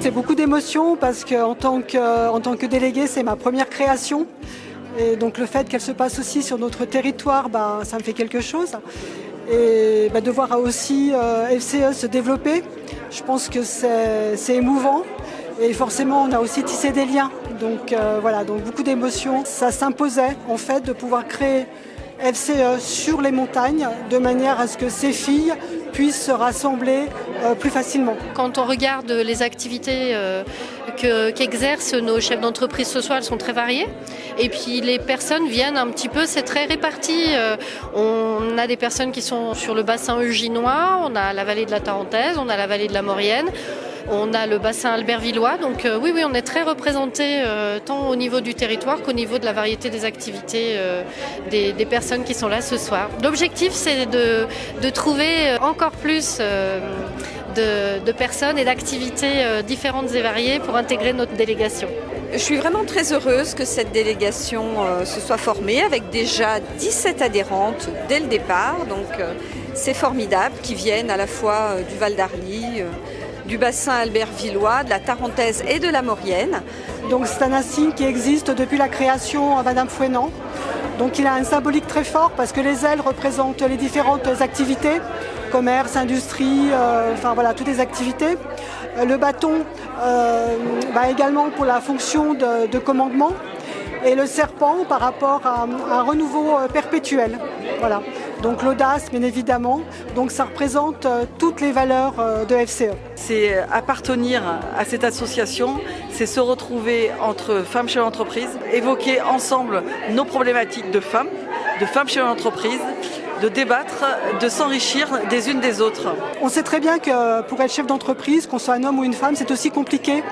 c'est beaucoup d'émotions parce qu'en tant que déléguée, c'est ma première création. Et donc le fait qu'elle se passe aussi sur notre territoire, ça me fait quelque chose. Et de voir aussi FCE se développer, je pense que c'est émouvant. Et forcément, on a aussi tissé des liens. Donc voilà, donc beaucoup d'émotions. Ça s'imposait en fait de pouvoir créer FCE sur les montagnes de manière à ce que ces filles puissent se rassembler plus facilement. Quand on regarde les activités qu'exercent nos chefs d'entreprise ce soir, elles sont très variées. Et puis les personnes viennent un petit peu, c'est très réparti. On a des personnes qui sont sur le bassin euginois, on a la vallée de la Tarentaise, on a la vallée de la Maurienne. On a le bassin albervillois, donc oui, on est très représentés tant au niveau du territoire qu'au niveau de la variété des activités des personnes qui sont là ce soir. L'objectif, c'est de trouver encore plus de personnes et d'activités différentes et variées pour intégrer notre délégation. Je suis vraiment très heureuse que cette délégation se soit formée avec déjà 17 adhérentes dès le départ, donc c'est formidable, qui viennent à la fois du Val d'Arly, du bassin albervillois, de la Tarentaise et de la Maurienne. Donc c'est un insigne qui existe depuis la création à Madame Fouenant. Donc il a un symbolique très fort parce que les ailes représentent les différentes activités, commerce, industrie, toutes les activités. Le bâton également pour la fonction de commandement et le serpent par rapport à un renouveau perpétuel. Voilà. Donc l'audace, bien évidemment. Donc ça représente toutes les valeurs de FCE. C'est appartenir à cette association, c'est se retrouver entre femmes chefs d'entreprise, évoquer ensemble nos problématiques de femmes chefs d'entreprise, de débattre, de s'enrichir des unes des autres. On sait très bien que pour être chef d'entreprise, qu'on soit un homme ou une femme, c'est aussi compliqué.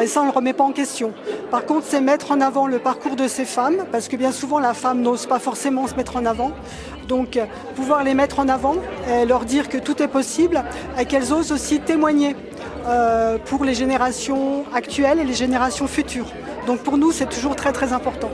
Et ça, on ne le remet pas en question. Par contre, c'est mettre en avant le parcours de ces femmes, parce que bien souvent, la femme n'ose pas forcément se mettre en avant. Donc, pouvoir les mettre en avant, et leur dire que tout est possible, et qu'elles osent aussi témoigner pour les générations actuelles et les générations futures. Donc, pour nous, c'est toujours très, très important.